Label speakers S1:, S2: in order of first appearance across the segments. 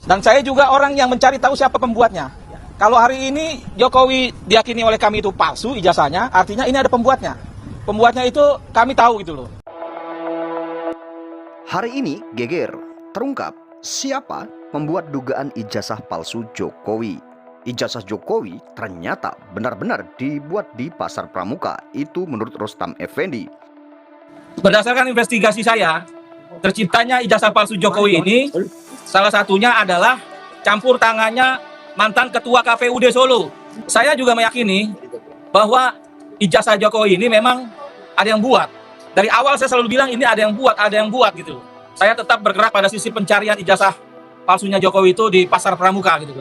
S1: Dan saya juga orang yang mencari tahu siapa pembuatnya. Kalau hari ini Jokowi diyakini oleh kami itu palsu ijazahnya, artinya ini ada pembuatnya. Pembuatnya itu kami tahu gitu loh.
S2: Hari ini geger terungkap siapa pembuat dugaan ijazah palsu Jokowi. Ijazah Jokowi ternyata benar-benar dibuat di Pasar Pramuka. Itu menurut Rustam Effendi.
S1: Berdasarkan investigasi saya, terciptanya ijazah palsu Jokowi ini salah satunya adalah campur tangannya mantan ketua KPUD Solo. Saya juga meyakini bahwa ijazah Jokowi ini memang ada yang buat. Dari awal saya selalu bilang ini ada yang buat gitu. Saya tetap bergerak pada sisi pencarian ijazah palsunya Jokowi itu di Pasar Pramuka gitu.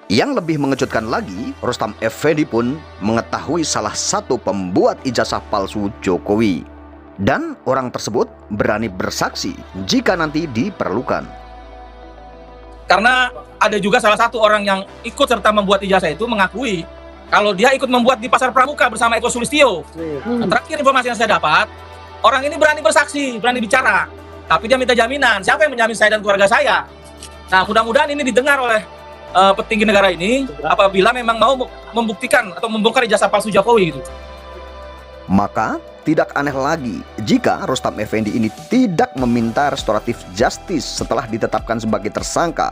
S2: Yang lebih mengejutkan lagi, Rustam Effendi pun mengetahui salah satu pembuat ijazah palsu Jokowi. Dan orang tersebut berani bersaksi jika nanti diperlukan.
S1: Karena ada juga salah satu orang yang ikut serta membuat ijazah itu mengakui kalau dia ikut membuat di Pasar Pramuka bersama Eko Sulistyo. Terakhir informasi yang saya dapat, orang ini berani bersaksi, berani bicara. Tapi dia minta jaminan, siapa yang menjamin saya dan keluarga saya? Nah, mudah-mudahan ini didengar oleh petinggi negara ini apabila memang mau membuktikan atau membongkar ijazah palsu Jokowi gitu.
S2: Maka tidak aneh lagi jika Rustam Effendi ini tidak meminta restoratif justice setelah ditetapkan sebagai tersangka.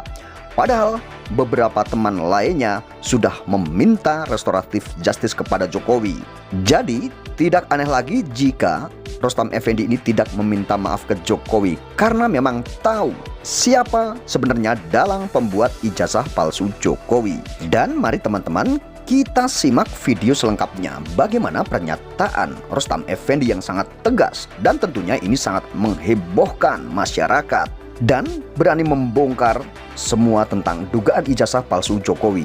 S2: Padahal beberapa teman lainnya sudah meminta restoratif justice kepada Jokowi. Jadi tidak aneh lagi jika Rustam Effendi ini tidak meminta maaf ke Jokowi karena memang tahu siapa sebenarnya dalang pembuat ijazah palsu Jokowi. Dan mari teman-teman kita simak video selengkapnya bagaimana pernyataan Rustam Effendi yang sangat tegas dan tentunya ini sangat menghebohkan masyarakat dan berani membongkar semua tentang dugaan ijazah palsu Jokowi.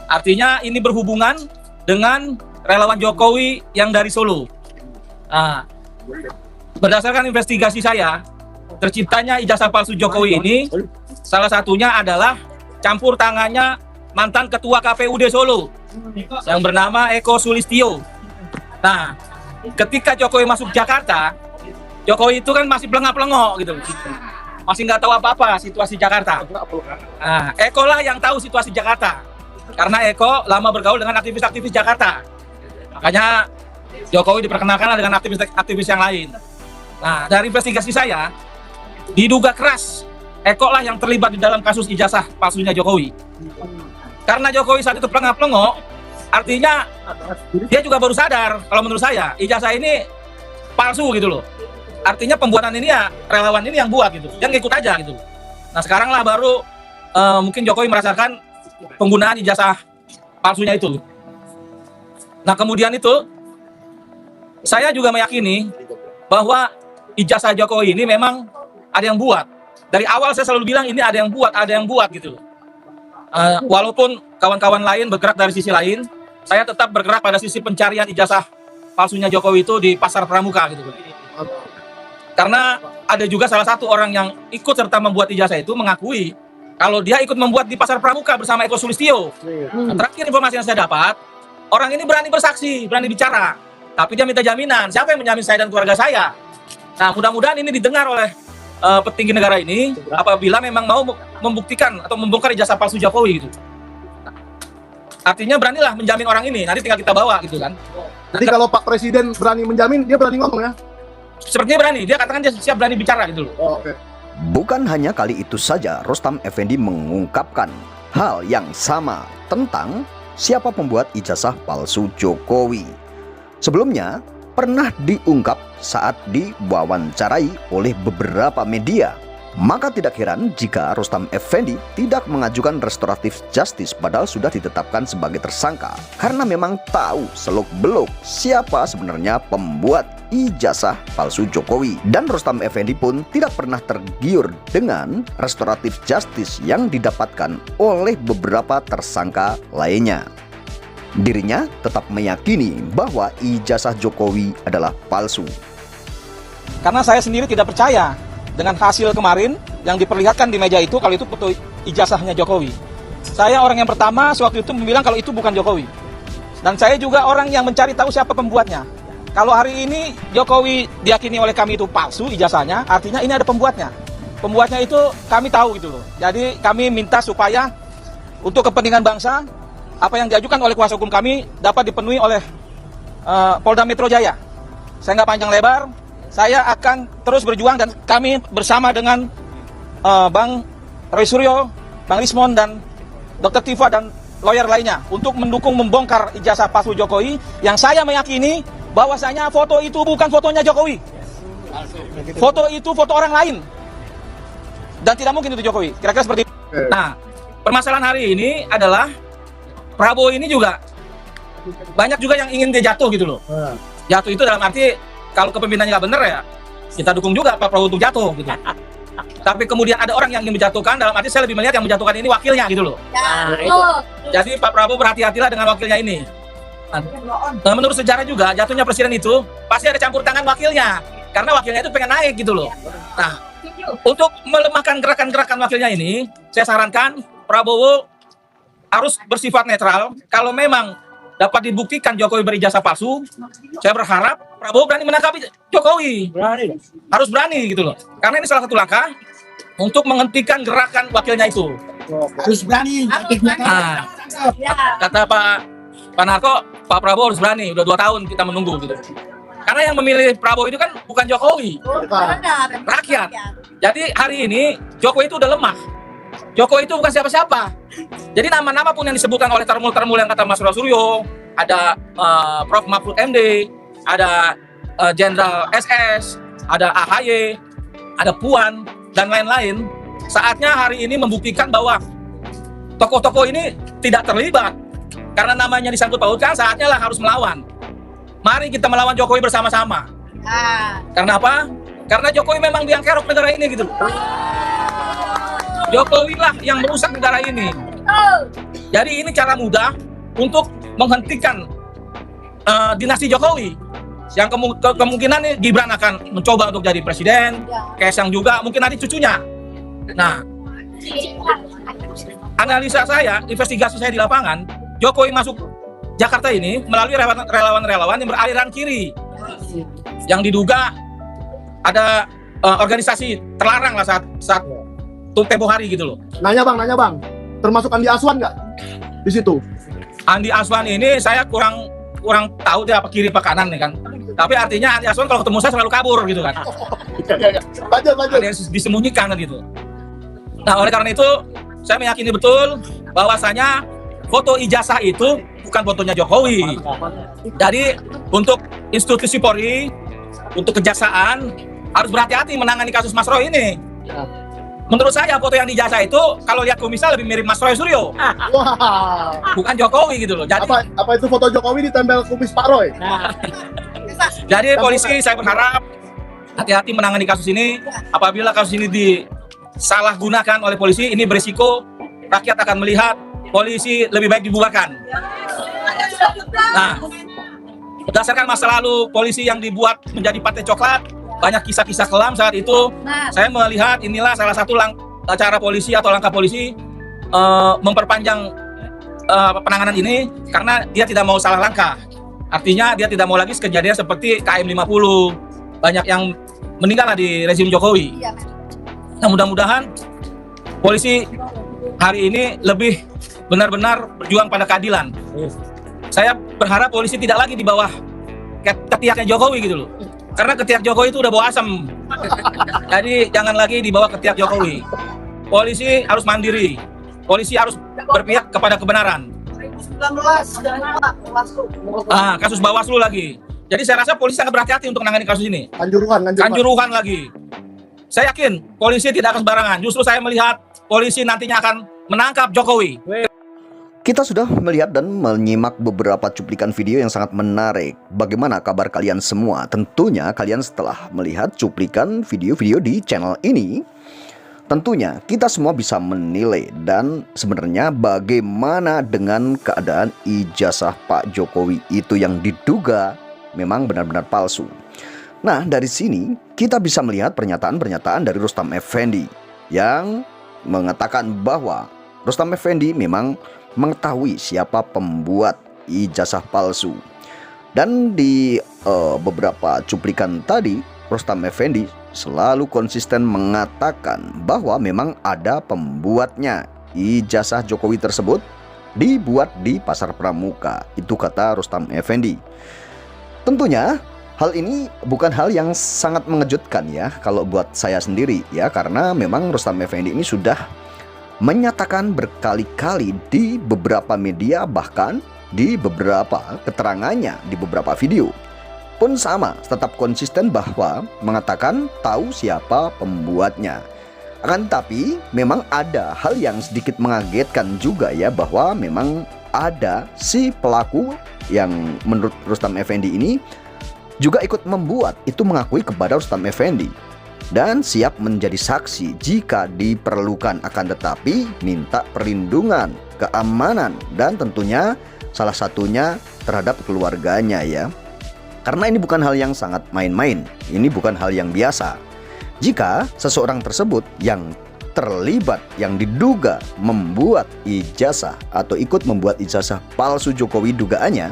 S1: Artinya ini berhubungan dengan relawan Jokowi yang dari Solo. Nah, berdasarkan investigasi saya, terciptanya ijazah palsu Jokowi ini salah satunya adalah campur tangannya mantan ketua KPUD Solo yang bernama Eko Sulistyo. Nah, ketika Jokowi masuk Jakarta, Jokowi itu kan masih pelengah-pelengok gitu, masih nggak tahu apa-apa situasi Jakarta. Nah, Eko lah yang tahu situasi Jakarta, karena Eko lama bergaul dengan aktivis-aktivis Jakarta. Makanya Jokowi diperkenalkan dengan aktivis-aktivis yang lain. Nah, dari investigasi saya, diduga keras Eko lah yang terlibat di dalam kasus ijazah palsunya Jokowi. Karena Jokowi saat itu pelengah-pelengok, artinya dia juga baru sadar kalau menurut saya ijazah ini palsu gitu loh. Artinya pembuatan ini ya relawan ini yang buat gitu, dan ngikut aja gitu. Nah sekarang lah baru mungkin Jokowi merasakan penggunaan ijazah palsunya itu. Nah kemudian itu saya juga meyakini bahwa ijazah Jokowi ini memang ada yang buat. Dari awal saya selalu bilang ini ada yang buat gitu. Walaupun kawan-kawan lain bergerak dari sisi lain, saya tetap bergerak pada sisi pencarian ijazah palsunya Jokowi itu di Pasar Pramuka gitu. Karena ada juga salah satu orang yang ikut serta membuat ijazah itu mengakui kalau dia ikut membuat di Pasar Pramuka bersama Eko Sulistyo. Terakhir informasi yang saya dapat, orang ini berani bersaksi, berani bicara. Tapi dia minta jaminan, siapa yang menjamin saya dan keluarga saya? Nah, mudah-mudahan ini didengar oleh petinggi negara ini apabila memang mau membuktikan atau membongkar ijazah palsu Jokowi gitu. Artinya beranilah menjamin orang ini, nanti tinggal kita bawa gitu kan.
S3: Jadi kalau Pak Presiden berani menjamin, dia berani ngomong ya?
S1: Sepertinya berani, dia katakan dia siap berani bicara gitu loh.
S3: Oh, oke.
S2: Bukan hanya kali itu saja Rustam Effendi mengungkapkan hal yang sama tentang siapa pembuat ijazah palsu Jokowi. Sebelumnya pernah diungkap saat diwawancarai oleh beberapa media. Maka tidak heran jika Rustam Effendi tidak mengajukan restoratif justice padahal sudah ditetapkan sebagai tersangka. Karena memang tahu seluk-beluk siapa sebenarnya pembuat ijazah palsu Jokowi. Dan Rustam Effendi pun tidak pernah tergiur dengan restoratif justice yang didapatkan oleh beberapa tersangka lainnya. Dirinya tetap meyakini bahwa ijazah Jokowi adalah palsu.
S1: Karena saya sendiri tidak percaya dengan hasil kemarin yang diperlihatkan di meja itu kalau itu foto ijazahnya Jokowi. Saya orang yang pertama sewaktu itu bilang kalau itu bukan Jokowi. Dan saya juga orang yang mencari tahu siapa pembuatnya. Kalau hari ini Jokowi diyakini oleh kami itu palsu ijazahnya, artinya ini ada pembuatnya. Pembuatnya itu kami tahu gitu loh. Jadi kami minta supaya untuk kepentingan bangsa, apa yang diajukan oleh kuasa hukum kami dapat dipenuhi oleh Polda Metro Jaya. Saya nggak panjang lebar, saya akan terus berjuang dan kami bersama dengan Bang Roy Suryo, Bang Rismon dan Dr. Tifa dan lawyer lainnya untuk mendukung membongkar ijazah palsu Jokowi yang saya meyakini bahwasanya foto itu bukan fotonya Jokowi. Foto itu foto orang lain. Dan tidak mungkin itu Jokowi. Kira-kira seperti itu. Nah, permasalahan hari ini adalah Prabowo ini juga banyak juga yang ingin dia jatuh gitu loh. Jatuh itu dalam arti kalau kepemimpinannya nggak bener ya kita dukung juga Pak Prabowo untuk jatuh gitu. Tapi kemudian ada orang yang ingin menjatuhkan, dalam arti saya lebih melihat yang menjatuhkan ini wakilnya gitu loh. Jadi Pak Prabowo berhati-hatilah dengan wakilnya ini. Nah, menurut sejarah juga jatuhnya presiden itu pasti ada campur tangan wakilnya, karena wakilnya itu pengen naik gitu loh. Nah, untuk melemahkan gerakan-gerakan wakilnya ini, saya sarankan Prabowo harus bersifat netral. Kalau memang dapat dibuktikan Jokowi berijazah palsu, saya berharap Prabowo berani menangkapi Jokowi. Harus berani gitu loh. Karena ini salah satu langkah untuk menghentikan gerakan wakilnya itu.
S4: Harus berani.
S1: Nah, kata Pak Narko, Pak Prabowo harus berani. Udah 2 tahun kita menunggu gitu. Karena yang memilih Prabowo itu kan bukan Jokowi, rakyat. Jadi hari ini Jokowi itu udah lemah. Jokowi itu bukan siapa-siapa. Jadi nama-nama pun yang disebutkan oleh termul-termul yang kata Mas Roy Suryo, ada Prof. Mahfud MD, ada Jenderal SS, ada AHY, ada Puan, dan lain-lain. Saatnya hari ini membuktikan bahwa tokoh-tokoh ini tidak terlibat. Karena namanya disangkut pautkan, saatnya lah harus melawan. Mari kita melawan Jokowi bersama-sama. Karena apa? Karena Jokowi memang biang kerok negara ini gitu. Jokowi lah yang merusak negara ini. Jadi ini cara mudah untuk menghentikan dinasti Jokowi. Yang kemungkinan nih Gibran akan mencoba untuk jadi presiden, Kaisang juga, mungkin nanti cucunya. Nah, analisa saya, investigasi saya di lapangan, Jokowi masuk Jakarta ini melalui relawan-relawan yang beraliran kiri, yang diduga ada organisasi terlarang lah saat tempo hari gitu loh.
S3: Nanya bang, termasuk Andi Aswan nggak di situ?
S1: Andi Aswan ini saya kurang tahu dia apa kiri apa kanan nih kan. Tapi artinya Andi Aswan kalau ketemu saya selalu kabur gitu kan.
S3: Lanjut.
S1: Ada yang disembunyikan kan gitu. Nah, oleh karena itu saya meyakini betul bahwasanya foto ijazah itu bukan fotonya Jokowi. Jadi untuk institusi Polri, untuk kejaksaan harus berhati-hati menangani kasus Mas Roy ini. Menurut saya foto yang di ijazah itu kalau lihat kumisnya lebih mirip Mas Roy Suryo,
S3: Wah.
S1: bukan Jokowi gitu loh. Jadi
S3: Apa itu foto Jokowi ditempel kumis Pak Roy?
S1: jadi polisi saya berharap hati-hati menangani kasus ini. Apabila kasus ini disalahgunakan oleh polisi, ini berisiko rakyat akan melihat polisi lebih baik dibubarkan. Nah, berdasarkan masa lalu polisi yang dibuat menjadi partai coklat, banyak kisah-kisah kelam saat itu. Saya melihat inilah salah satu cara polisi atau langkah polisi memperpanjang penanganan ini karena dia tidak mau salah langkah. Artinya dia tidak mau lagi kejadian seperti KM 50. Banyak yang meninggal di rezim Jokowi. Nah, mudah-mudahan polisi hari ini lebih benar-benar berjuang pada keadilan. Saya berharap polisi tidak lagi di bawah ketiaknya Jokowi gitu loh. Karena ketiak Jokowi itu udah bau asam. Jadi jangan lagi di bawah ketiak Jokowi. Polisi harus mandiri. Polisi harus berpihak kepada kebenaran. Kasus Bawaslu lagi. Jadi saya rasa polisi sangat berhati-hati untuk menangani kasus ini. Kanjuruhan lagi. Saya yakin polisi tidak akan sembarangan. Justru saya melihat polisi nantinya akan menangkap Jokowi.
S2: Kita sudah melihat dan menyimak beberapa cuplikan video yang sangat menarik. Bagaimana kabar kalian semua? Tentunya kalian setelah melihat cuplikan video-video di channel ini, tentunya kita semua bisa menilai dan sebenarnya bagaimana dengan keadaan ijazah Pak Jokowi itu yang diduga memang benar-benar palsu. Nah, dari sini kita bisa melihat pernyataan-pernyataan dari Rustam Effendi yang mengatakan bahwa Rustam Effendi memang mengetahui siapa pembuat ijazah palsu. Dan di beberapa cuplikan tadi, Rustam Effendi selalu konsisten mengatakan bahwa memang ada pembuatnya. Ijazah Jokowi tersebut dibuat di Pasar Pramuka. Itu kata Rustam Effendi. Tentunya hal ini bukan hal yang sangat mengejutkan ya kalau buat saya sendiri ya, karena memang Rustam Effendi ini sudah menyatakan berkali-kali di beberapa media, bahkan di beberapa keterangannya di beberapa video pun sama, tetap konsisten bahwa mengatakan tahu siapa pembuatnya. Akan tetapi memang ada hal yang sedikit mengagetkan juga ya, bahwa memang ada si pelaku yang menurut Rustam Effendi ini juga ikut membuat, itu mengakui kepada Rustam Effendi dan siap menjadi saksi jika diperlukan, akan tetapi minta perlindungan, keamanan, dan tentunya salah satunya terhadap keluarganya ya. Karena ini bukan hal yang sangat main-main, ini bukan hal yang biasa. Jika seseorang tersebut yang terlibat, yang diduga membuat ijazah atau ikut membuat ijazah palsu Jokowi dugaannya,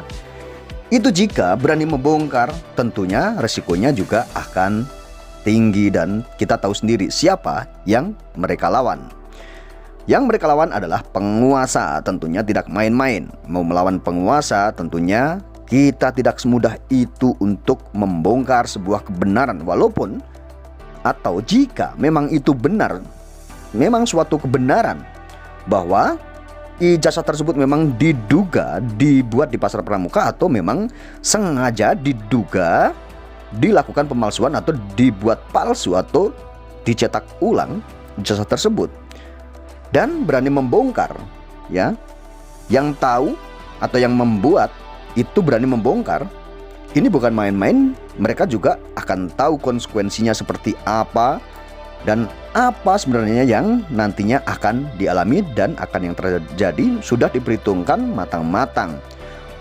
S2: itu jika berani membongkar, tentunya resikonya juga akan tinggi, dan kita tahu sendiri siapa yang mereka lawan. Yang mereka lawan adalah penguasa, tentunya tidak main-main. Mau melawan penguasa, tentunya kita tidak semudah itu untuk membongkar sebuah kebenaran, walaupun atau jika memang itu benar, memang suatu kebenaran bahwa ijazah tersebut memang diduga dibuat di Pasar Pramuka atau memang sengaja diduga dilakukan pemalsuan atau dibuat palsu atau dicetak ulang ijazah tersebut, dan berani membongkar ya, yang tahu atau yang membuat itu berani membongkar, ini bukan main-main. Mereka juga akan tahu konsekuensinya seperti apa dan apa sebenarnya yang nantinya akan dialami dan akan yang terjadi sudah diperhitungkan matang-matang.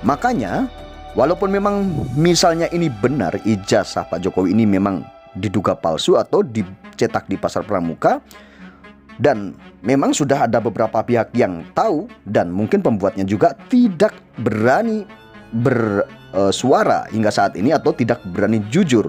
S2: Makanya walaupun memang misalnya ini benar, ijazah Pak Jokowi ini memang diduga palsu atau dicetak di Pasar Pramuka, dan memang sudah ada beberapa pihak yang tahu dan mungkin pembuatnya juga tidak berani bersuara hingga saat ini atau tidak berani jujur,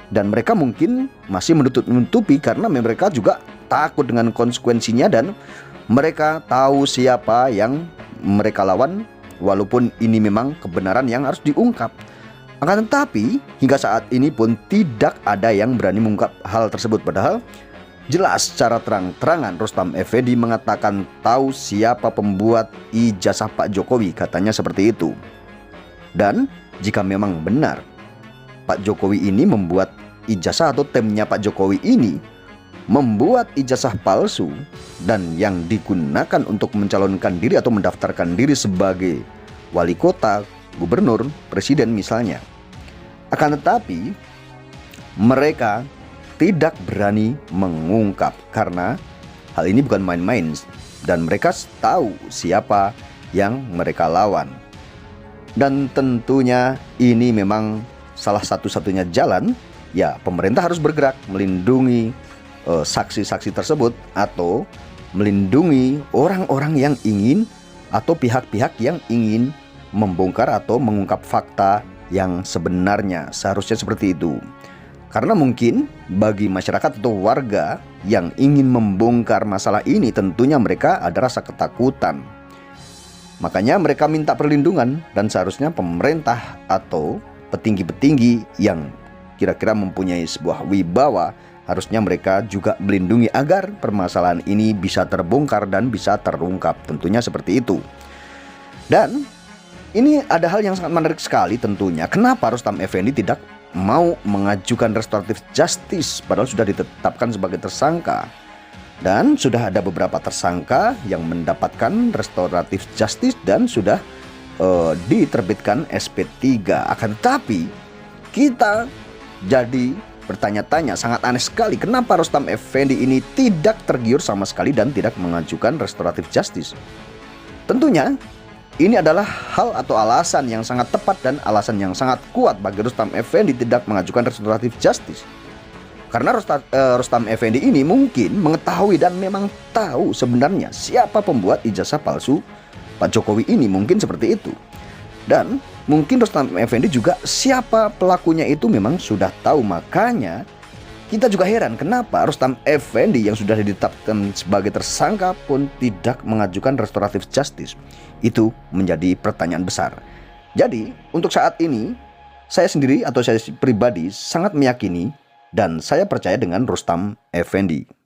S2: dan mereka mungkin masih menutupi karena mereka juga takut dengan konsekuensinya dan mereka tahu siapa yang mereka lawan, walaupun ini memang kebenaran yang harus diungkap. Akan tetapi hingga saat ini pun tidak ada yang berani mengungkap hal tersebut, padahal jelas secara terang-terangan Rustam Effendi mengatakan tahu siapa pembuat ijazah Pak Jokowi, katanya seperti itu. Dan jika memang benar Pak Jokowi ini membuat ijazah atau timnya Pak Jokowi ini membuat ijazah palsu dan yang digunakan untuk mencalonkan diri atau mendaftarkan diri sebagai wali kota, gubernur, presiden misalnya, akan tetapi mereka tidak berani mengungkap karena hal ini bukan main-main dan mereka tahu siapa yang mereka lawan. Dan tentunya ini memang salah satu-satunya jalan ya, pemerintah harus bergerak melindungi saksi-saksi tersebut atau melindungi orang-orang yang ingin atau pihak-pihak yang ingin membongkar atau mengungkap fakta yang sebenarnya. Seharusnya seperti itu. Karena mungkin bagi masyarakat atau warga yang ingin membongkar masalah ini, tentunya mereka ada rasa ketakutan. Makanya mereka minta perlindungan, dan seharusnya pemerintah atau petinggi-petinggi yang kira-kira mempunyai sebuah wibawa, harusnya mereka juga melindungi agar permasalahan ini bisa terbongkar dan bisa terungkap. Tentunya seperti itu. Dan ini ada hal yang sangat menarik sekali tentunya. Kenapa Rustam Effendi tidak mau mengajukan restoratif justice padahal sudah ditetapkan sebagai tersangka? Dan sudah ada beberapa tersangka yang mendapatkan restoratif justice dan sudah diterbitkan SP3. Akan tetapi kita jadi bertanya-tanya, sangat aneh sekali kenapa Rustam Effendi ini tidak tergiur sama sekali dan tidak mengajukan restoratif justice. Tentunya ini adalah hal atau alasan yang sangat tepat dan alasan yang sangat kuat bagi Rustam Effendi tidak mengajukan restoratif justice. Karena Rustam Effendi ini mungkin mengetahui dan memang tahu sebenarnya siapa pembuat ijazah palsu Pak Jokowi ini, mungkin seperti itu. Dan Mungkin Rustam Effendi juga siapa pelakunya itu memang sudah tahu, makanya kita juga heran kenapa Rustam Effendi yang sudah ditetapkan sebagai tersangka pun tidak mengajukan restoratif justice. Itu menjadi pertanyaan besar. Jadi untuk saat ini saya sendiri atau saya pribadi sangat meyakini dan saya percaya dengan Rustam Effendi.